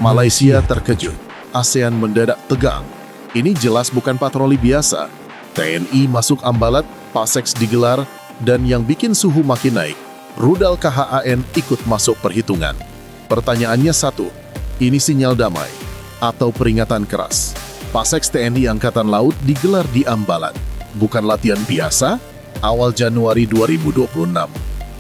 Malaysia terkejut. ASEAN mendadak tegang. Ini jelas bukan patroli biasa. TNI masuk Ambalat, PASEX digelar, dan yang bikin suhu makin naik, rudal KHAN ikut masuk perhitungan. Pertanyaannya satu, ini sinyal damai atau peringatan keras? PASEX TNI Angkatan Laut digelar di Ambalat. Bukan latihan biasa, awal Januari 2026.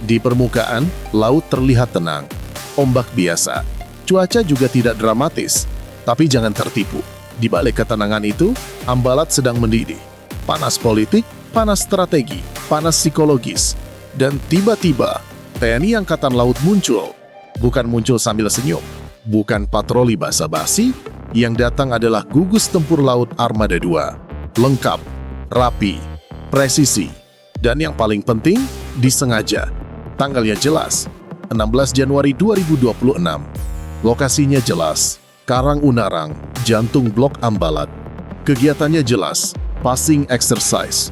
Di permukaan, laut terlihat tenang. Ombak biasa. Cuaca juga tidak dramatis. Tapi jangan tertipu. Di balik ketenangan itu, Ambalat sedang mendidih. Panas politik, panas strategi, panas psikologis. Dan tiba-tiba, TNI Angkatan Laut muncul. Bukan muncul sambil senyum. Bukan patroli basa-basi. Yang datang adalah gugus tempur laut Armada 2. Lengkap, rapi, presisi. Dan yang paling penting, disengaja. Tanggalnya jelas, 16 Januari 2026. Lokasinya jelas, Karang Unarang, jantung blok Ambalat. Kegiatannya jelas, passing exercise.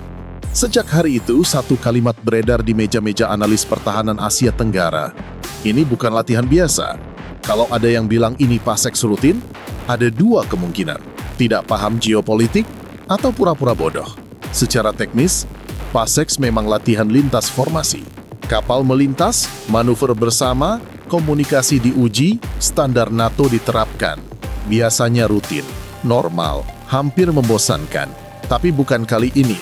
Sejak hari itu, satu kalimat beredar di meja-meja analis pertahanan Asia Tenggara. Ini bukan latihan biasa. Kalau ada yang bilang ini PASEX rutin, ada dua kemungkinan. Tidak paham geopolitik atau pura-pura bodoh. Secara teknis, PASEX memang latihan lintas formasi. Kapal melintas, manuver bersama, komunikasi diuji, standar NATO diterapkan. Biasanya rutin, normal, hampir membosankan. Tapi bukan kali ini.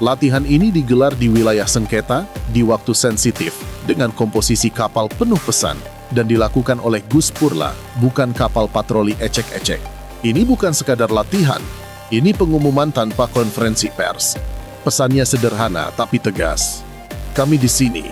Latihan ini digelar di wilayah sengketa, di waktu sensitif, dengan komposisi kapal penuh pesan, dan dilakukan oleh Gus Purla, bukan kapal patroli ecek-ecek. Ini bukan sekadar latihan, ini pengumuman tanpa konferensi pers. Pesannya sederhana tapi tegas. Kami di sini.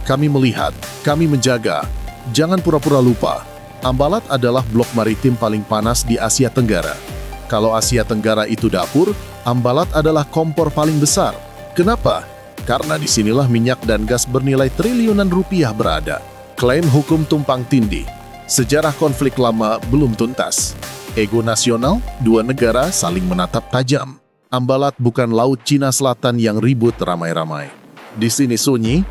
Kami melihat, kami menjaga. Jangan pura-pura lupa, Ambalat adalah blok maritim paling panas di Asia Tenggara. Kalau Asia Tenggara itu dapur, Ambalat adalah kompor paling besar. Kenapa? Karena disinilah minyak dan gas bernilai triliunan rupiah berada. Klaim hukum tumpang tindih. Sejarah konflik lama belum tuntas. Ego nasional, dua negara saling menatap tajam. Ambalat bukan laut Cina Selatan yang ribut ramai-ramai. Di sini sunyi,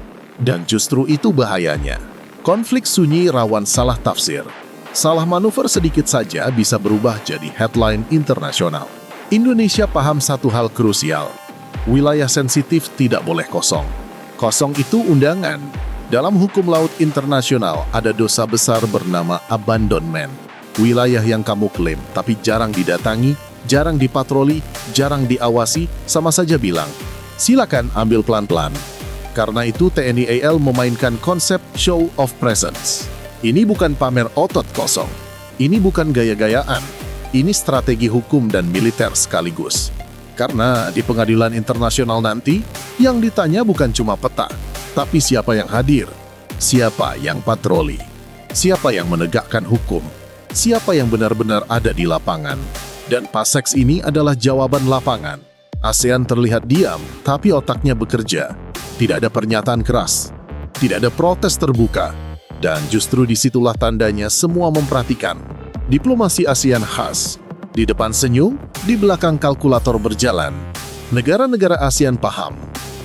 dan justru itu bahayanya. Konflik sunyi rawan salah tafsir. Salah manuver sedikit saja bisa berubah jadi headline internasional. Indonesia paham satu hal krusial. Wilayah sensitif tidak boleh kosong. Kosong itu undangan. Dalam hukum laut internasional ada dosa besar bernama abandonment. Wilayah yang kamu klaim tapi jarang didatangi, jarang dipatroli, jarang diawasi, sama saja bilang, silakan ambil pelan-pelan. Karena itu TNI AL memainkan konsep show of presence. Ini bukan pamer otot kosong. Ini bukan gaya-gayaan. Ini strategi hukum dan militer sekaligus. Karena di pengadilan internasional nanti, yang ditanya bukan cuma peta, tapi siapa yang hadir, siapa yang patroli, siapa yang menegakkan hukum, siapa yang benar-benar ada di lapangan. Dan PASEX ini adalah jawaban lapangan. ASEAN terlihat diam, tapi otaknya bekerja. Tidak ada pernyataan keras, tidak ada protes terbuka, dan justru disitulah tandanya semua memperhatikan. Diplomasi ASEAN khas, di depan senyum, di belakang kalkulator berjalan. Negara-negara ASEAN paham,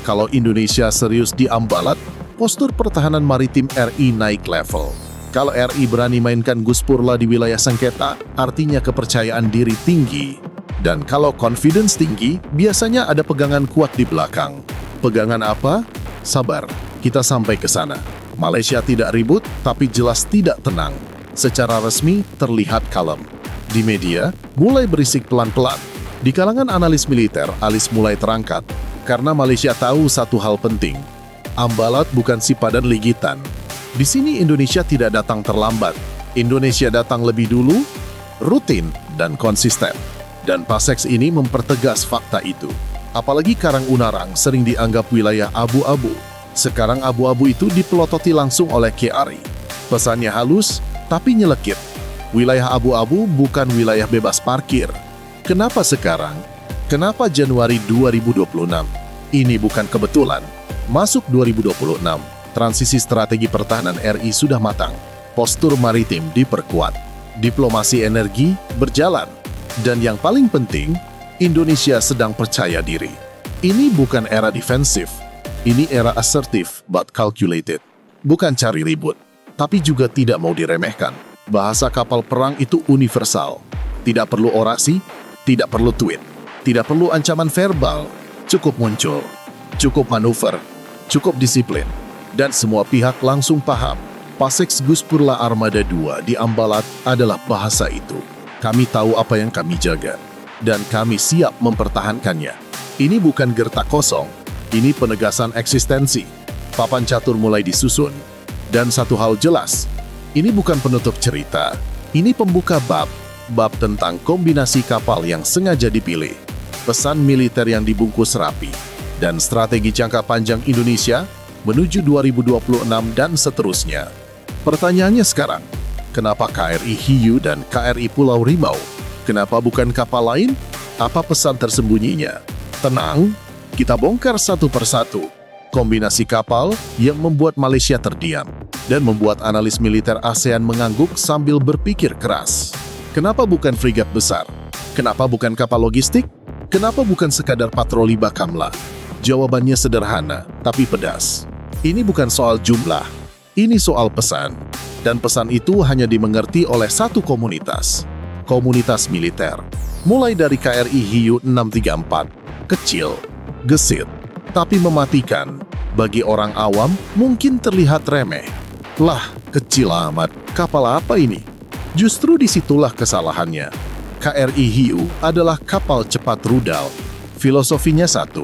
kalau Indonesia serius di Ambalat, postur pertahanan maritim RI naik level. Kalau RI berani mainkan Gus Purla di wilayah sengketa, artinya kepercayaan diri tinggi. Dan kalau confidence tinggi, biasanya ada pegangan kuat di belakang. Pegangan apa? Sabar, kita sampai ke sana. Malaysia tidak ribut, tapi jelas tidak tenang. Secara resmi, terlihat kalem. Di media, mulai berisik pelan-pelan. Di kalangan analis militer, alis mulai terangkat. Karena Malaysia tahu satu hal penting. Ambalat bukan sipadan ligitan. Di sini Indonesia tidak datang terlambat. Indonesia datang lebih dulu, rutin, dan konsisten. Dan PASEX ini mempertegas fakta itu. Apalagi Karang Unarang sering dianggap wilayah abu-abu. Sekarang abu-abu itu dipelototi langsung oleh KRI. Pesannya halus, tapi nyelekit. Wilayah abu-abu bukan wilayah bebas parkir. Kenapa sekarang? Kenapa Januari 2026? Ini bukan kebetulan. Masuk 2026, transisi strategi pertahanan RI sudah matang. Postur maritim diperkuat. Diplomasi energi berjalan. Dan yang paling penting, Indonesia sedang percaya diri. Ini bukan era defensif. Ini era assertif but calculated. Bukan cari ribut, tapi juga tidak mau diremehkan. Bahasa kapal perang itu universal. Tidak perlu orasi, tidak perlu tweet, tidak perlu ancaman verbal. Cukup muncul, cukup manuver, cukup disiplin. Dan semua pihak langsung paham. Paseks Guspurla Armada 2 di Ambalat adalah bahasa itu. Kami tahu apa yang kami jaga, dan kami siap mempertahankannya. Ini bukan gertak kosong, ini penegasan eksistensi. Papan catur mulai disusun. Dan satu hal jelas, ini bukan penutup cerita. Ini pembuka bab tentang kombinasi kapal yang sengaja dipilih, pesan militer yang dibungkus rapi, dan strategi jangka panjang Indonesia menuju 2026 dan seterusnya. Pertanyaannya sekarang, kenapa KRI Hiu dan KRI Pulau Rimau? Kenapa bukan kapal lain? Apa pesan tersembunyinya? Tenang, kita bongkar satu persatu. Kombinasi kapal yang membuat Malaysia terdiam dan membuat analis militer ASEAN mengangguk sambil berpikir keras. Kenapa bukan frigat besar? Kenapa bukan kapal logistik? Kenapa bukan sekadar patroli Bakamla? Jawabannya sederhana, tapi pedas. Ini bukan soal jumlah, ini soal pesan. Dan pesan itu hanya dimengerti oleh satu komunitas. Komunitas militer. Mulai dari KRI Hiu 634. Kecil, gesit, tapi mematikan. Bagi orang awam, mungkin terlihat remeh. Lah, kecil amat, kapal apa ini? Justru disitulah kesalahannya. KRI Hiu adalah kapal cepat rudal. Filosofinya satu,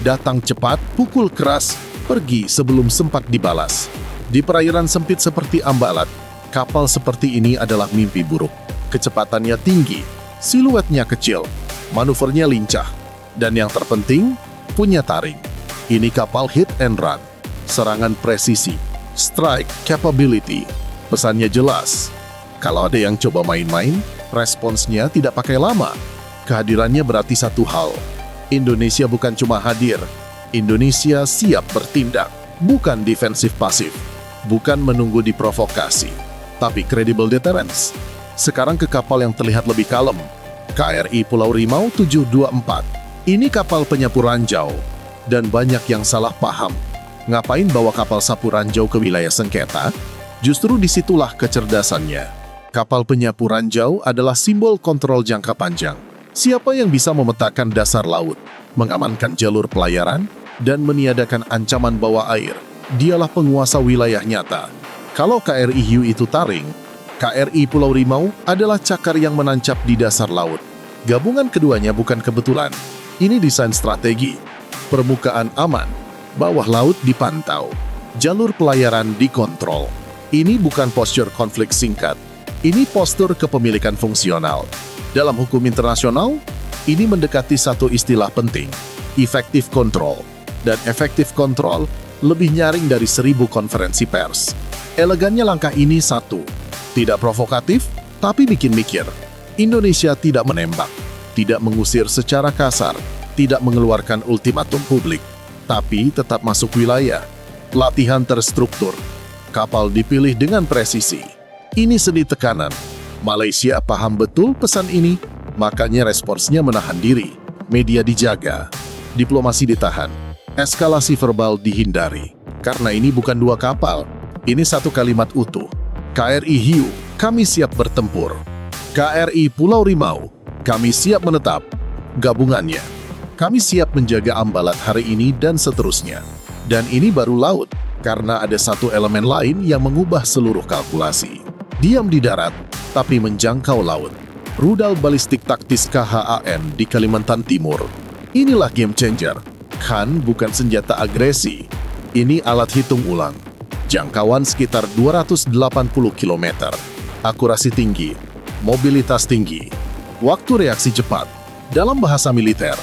datang cepat, pukul keras, pergi sebelum sempat dibalas. Di perairan sempit seperti Ambalat, kapal seperti ini adalah mimpi buruk. Kecepatannya tinggi, siluetnya kecil, manuvernya lincah, dan yang terpenting, punya taring. Ini kapal hit and run, serangan presisi, strike capability. Pesannya jelas. Kalau ada yang coba main-main, responsnya tidak pakai lama. Kehadirannya berarti satu hal. Indonesia bukan cuma hadir, Indonesia siap bertindak, bukan defensif pasif, bukan menunggu diprovokasi, tapi credible deterrence. Sekarang ke kapal yang terlihat lebih kalem, KRI Pulau Rimau 724. Ini kapal penyapu ranjau, dan banyak yang salah paham. Ngapain bawa kapal sapu ranjau ke wilayah sengketa? Justru disitulah kecerdasannya. Kapal penyapu ranjau adalah simbol kontrol jangka panjang. Siapa yang bisa memetakan dasar laut, mengamankan jalur pelayaran, dan meniadakan ancaman bawah air, dialah penguasa wilayah nyata. Kalau KRI Hiu itu taring, KRI Pulau Rimau adalah cakar yang menancap di dasar laut. Gabungan keduanya bukan kebetulan. Ini desain strategi. Permukaan aman, bawah laut dipantau, jalur pelayaran dikontrol. Ini bukan postur konflik singkat. Ini postur kepemilikan fungsional. Dalam hukum internasional, ini mendekati satu istilah penting, effective control. Dan effective control lebih nyaring dari 1000 konferensi pers. Elegannya langkah ini satu, tidak provokatif, tapi bikin mikir. Indonesia tidak menembak, tidak mengusir secara kasar, tidak mengeluarkan ultimatum publik, tapi tetap masuk wilayah. Latihan terstruktur, kapal dipilih dengan presisi. Ini seni tekanan. Malaysia paham betul pesan ini, makanya responsnya menahan diri. Media dijaga, diplomasi ditahan, eskalasi verbal dihindari. Karena ini bukan dua kapal, ini satu kalimat utuh. KRI Hiu, kami siap bertempur. KRI Pulau Rimau, kami siap menetap. Gabungannya, kami siap menjaga Ambalat hari ini dan seterusnya. Dan ini baru laut, karena ada satu elemen lain yang mengubah seluruh kalkulasi. Diam di darat, tapi menjangkau laut. Rudal balistik taktis KHAN di Kalimantan Timur. Inilah game changer. Kan bukan senjata agresi. Ini alat hitung ulang. Jangkauan sekitar 280 km. Akurasi tinggi, mobilitas tinggi, waktu reaksi cepat. Dalam bahasa militer,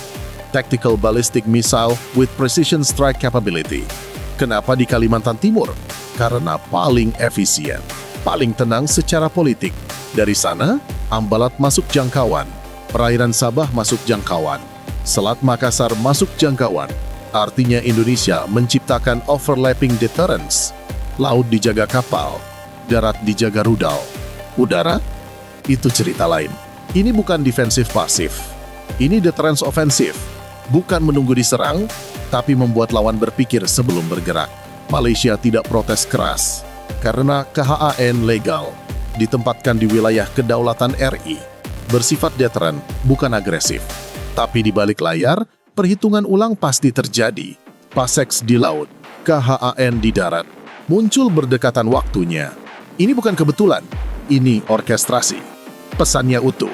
Tactical Ballistic Missile with Precision Strike Capability. Kenapa di Kalimantan Timur? Karena paling efisien, paling tenang secara politik. Dari sana, Ambalat masuk jangkauan, perairan Sabah masuk jangkauan, Selat Makassar masuk jangkauan. Artinya Indonesia menciptakan overlapping deterrence. Laut dijaga kapal, darat dijaga rudal. Udara? Itu cerita lain. Ini bukan defensif pasif. Ini deterrence ofensif. Bukan menunggu diserang, tapi membuat lawan berpikir sebelum bergerak. Malaysia tidak protes keras, karena KHAN legal. ditempatkan di wilayah kedaulatan RI, bersifat deteren, bukan agresif. Tapi di balik layar, perhitungan ulang pasti terjadi. PASEX di laut, KHAN di darat, muncul berdekatan waktunya. Ini bukan kebetulan, ini orkestrasi. Pesannya utuh.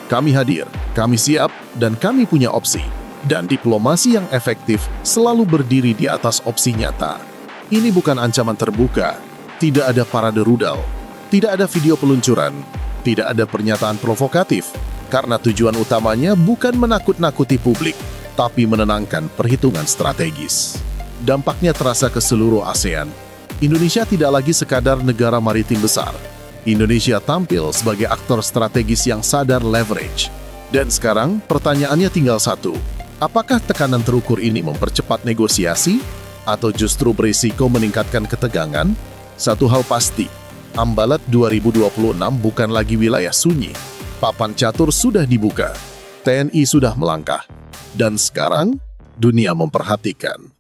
Kami hadir, kami siap, dan kami punya opsi. Dan diplomasi yang efektif selalu berdiri di atas opsi nyata. Ini bukan ancaman terbuka, tidak ada parade rudal, tidak ada video peluncuran, tidak ada pernyataan provokatif, karena tujuan utamanya bukan menakut-nakuti publik, tapi menenangkan perhitungan strategis. Dampaknya terasa ke seluruh ASEAN. Indonesia tidak lagi sekadar negara maritim besar. Indonesia tampil sebagai aktor strategis yang sadar leverage. Dan sekarang pertanyaannya tinggal satu. Apakah tekanan terukur ini mempercepat negosiasi? Atau justru berisiko meningkatkan ketegangan? Satu hal pasti, Ambalat 2026 bukan lagi wilayah sunyi. Papan catur sudah dibuka, TNI sudah melangkah. Dan sekarang, dunia memperhatikan.